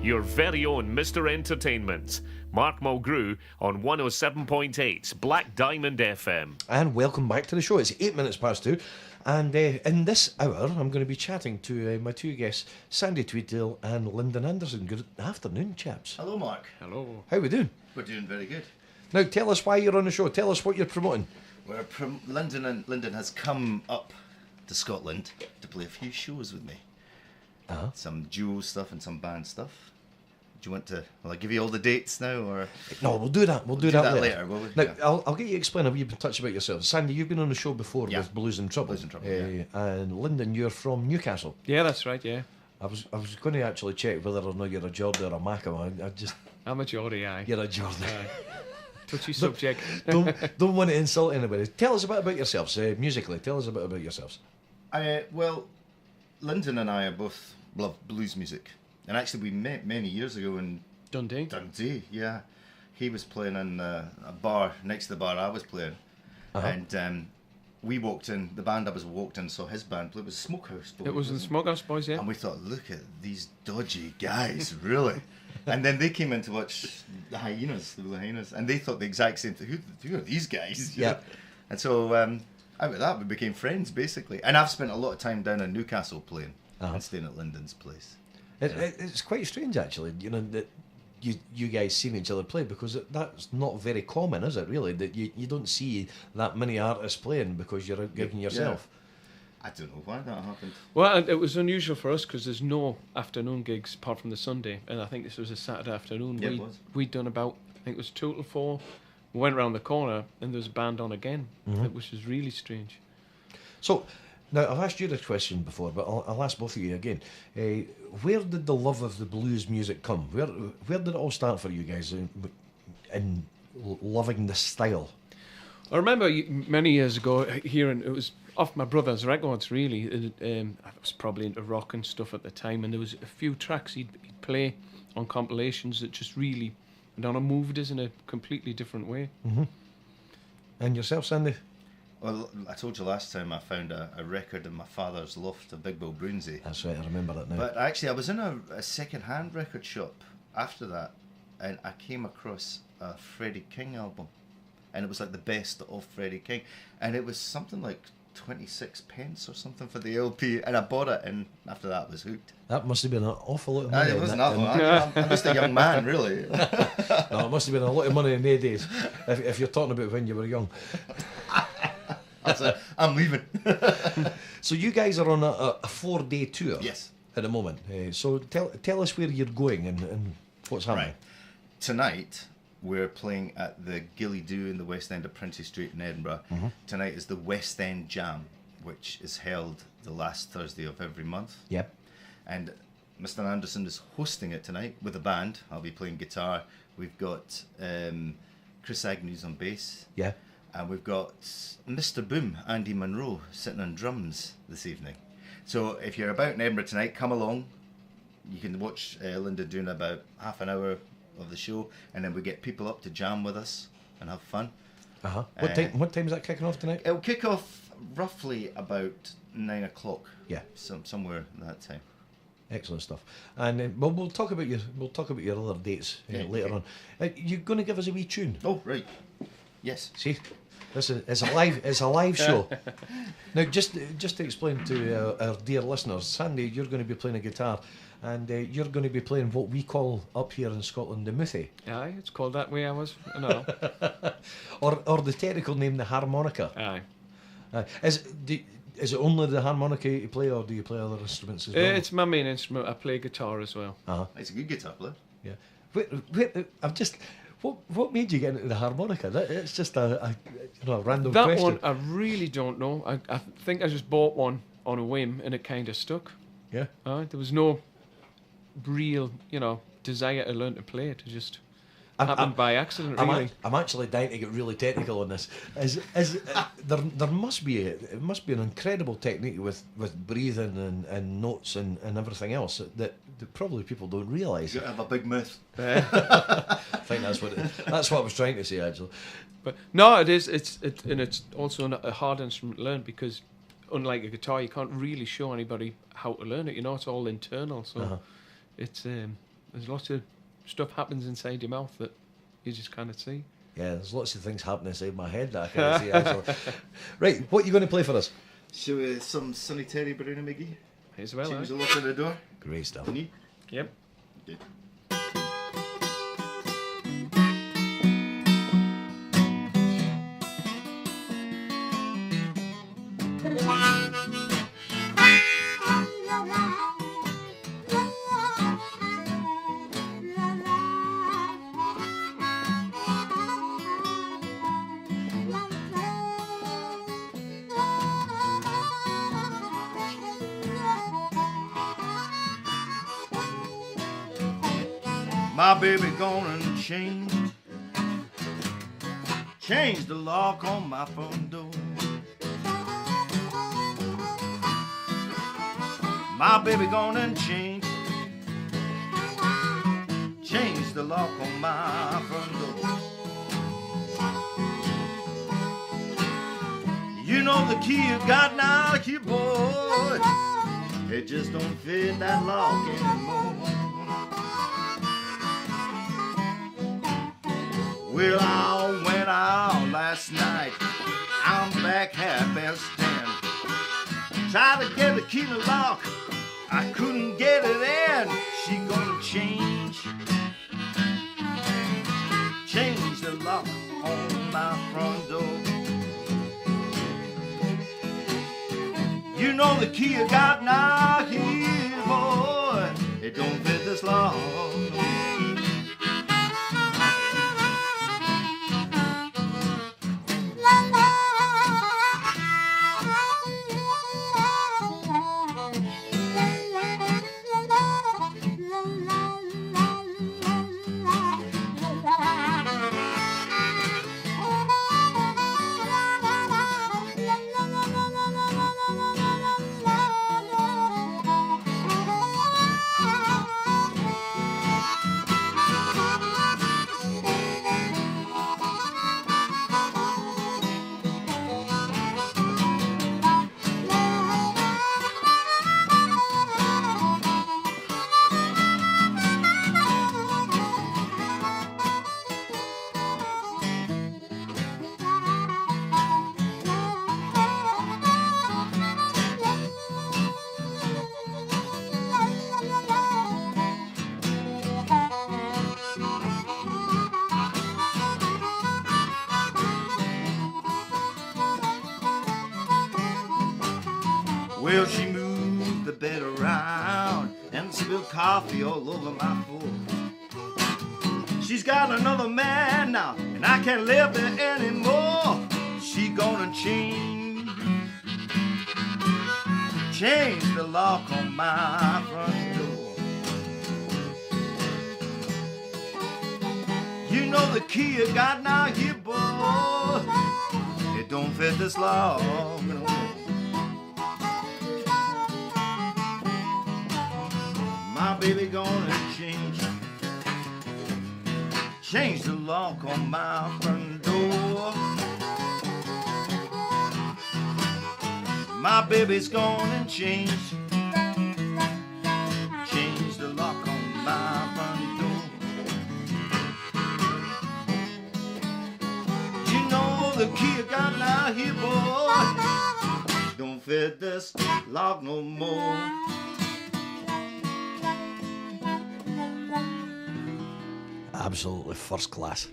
your very own Mr. Entertainment. Mark Mulgrew on 107.8 Black Diamond FM. And welcome back to the show. It's 8 minutes past 2. And in this hour, I'm going to be chatting to my two guests, Sandy Tweeddale and Lyndon Anderson. Good afternoon, chaps. Hello, Mark. Hello. How are we doing? We're doing very good. Now, tell us why you're on the show. Tell us what you're promoting. Lyndon has come up to Scotland to play a few shows with me. Uh-huh. Some duo stuff and some band stuff. Do you want to? Will I give you all the dates now, or No, we'll do that. We'll do that later. Will we? Now, Yeah. I'll get you to explain a wee touch about yourself. Sandy, you've been on the show before Yeah. with Blues and Trouble. Blues and Trouble, yeah. And Lyndon, you're from Newcastle. Yeah, that's right, yeah. I was going to actually check whether or not you're a Geordie or a Macam. I'm a Geordie, aye. You're a Geordie. Touchy subject. don't want to insult anybody. Tell us a bit about yourselves, musically. Tell us a bit about yourselves. Well, Lyndon and I both love blues music, and actually we met many years ago in Dundee. Yeah, he was playing in a bar next to the bar I was playing, and we walked in. The band I was walked in saw his band play. It was Smokehouse Boys. It was the Smokehouse Boys, yeah. And we thought, look at these dodgy guys, really. And then they came in to watch the Blue Hyenas, and they thought the exact same thing. Who are these guys? Yeah. And so out of that, we became friends, basically. And I've spent a lot of time down in Newcastle playing and staying at Lyndon's place. It's quite strange, actually, that you guys seen each other play, because that's not very common, is it, really? That you don't see that many artists playing because you're out gigging yourself. Yeah. I don't know why that happened. Well, it was unusual for us because there's no afternoon gigs apart from the Sunday, and I think this was a Saturday afternoon. Yeah, it was. We'd done about, I think it was 2 till 4. We went round the corner and there was a band on again, which was really strange. So, now, I've asked you this question before, but I'll ask both of you again. Where did the love of the blues music come? Where did it all start for you guys in loving the style? I remember many years ago hearing, it was off my brother's records, really. I was probably into rock and stuff at the time, and there was a few tracks he'd play on compilations that just really, I don't know, moved us in a completely different way. Mm-hmm. And yourself, Sandy? Well, I told you last time I found a record in my father's loft, a Big Bill Brunsey. That's right, I remember that now. But actually, I was in a second-hand record shop after that, and I came across a Freddie King album, and it was like the best of Freddie King, and it was something like 26 pence or something for the LP, and I bought it, and after that I was hooked. That must have been an awful lot of money. It wasn't that one. I'm just a young man, really. No, it must have been a lot of money in their days, if you're talking about when you were young. I'm leaving. So you guys are on a 4-day tour. Yes. At the moment. So tell us where you're going and what's happening. Right. Tonight we're playing at the Gilly Doo in the West End of Princes Street in Edinburgh. Mm-hmm. Tonight is the West End Jam, which is held the last Thursday of every month. Yep. And Mr. Anderson is hosting it tonight with a band. I'll be playing guitar. We've got Chris Agnew's on bass. Yeah. And we've got Mr. Boom, Andy Monroe, sitting on drums this evening. So if you're about in Edinburgh tonight, come along. You can watch Linda doing about half an hour of the show, and then we get people up to jam with us and have fun. Uh-huh. What time is that kicking off tonight? It'll kick off roughly about 9 o'clock. Yeah. Somewhere that time. Excellent stuff. And we'll talk about your other dates later on. You're going to give us a wee tune. Oh, right. Yes. See, it's a live show. Now, just to explain to our dear listeners, Sandy, you're going to be playing a guitar, and you're going to be playing what we call up here in Scotland the mouthie. Aye, it's called that way. No. or the technical name, the harmonica. Aye. Is it only the harmonica you play, or do you play other instruments as well? It's my main instrument. I play guitar as well. Uh-huh. It's a good guitar player. Yeah. Wait, What made you get into the harmonica? It's just a random that question. One I really don't know. I think I just bought one on a whim and it kind of stuck. Yeah. There was no real, desire to learn to play it. It just happened by accident, really. I'm actually dying to get really technical on this. There must be an incredible technique with breathing and notes and everything else that probably people don't realise. You have a big mouth. I think that's what I was trying to say, actually. But no, it is. It's also a hard instrument to learn because, unlike a guitar, you can't really show anybody how to learn it. It's all internal. So it's there's lots of stuff happens inside your mouth that you just cannot see. Yeah, there's lots of things happening inside my head that I can't see. Actually. Right, what are you going to play for us? Shall we some Sonny Terry, Bruno McGee? As well, Change eh? the lock on the door. Great stuff. Neat. Yep. Good. My baby gonna change the lock on my front door. My baby gonna change the lock on my front door. You know the key you got now, you boy, it just don't fit that lock anymore. Well, I went out last night, I'm back 10:30. Tried to get the key to lock, I couldn't get it in. She gonna change the lock on my front door. You know the key you got now, here, boy, it don't fit this lock. Well, she moved the bed around and spilled coffee all over my floor. She's got another man now, and I can't live there anymore. She gonna change the lock on my front door. You know the key you got now, here, boy, it don't fit this lock no more. My baby gonna change the lock on my front door. My baby's gonna change the lock on my front door. You know the key you got now, here, boy, don't fit this lock no more. Absolutely first class.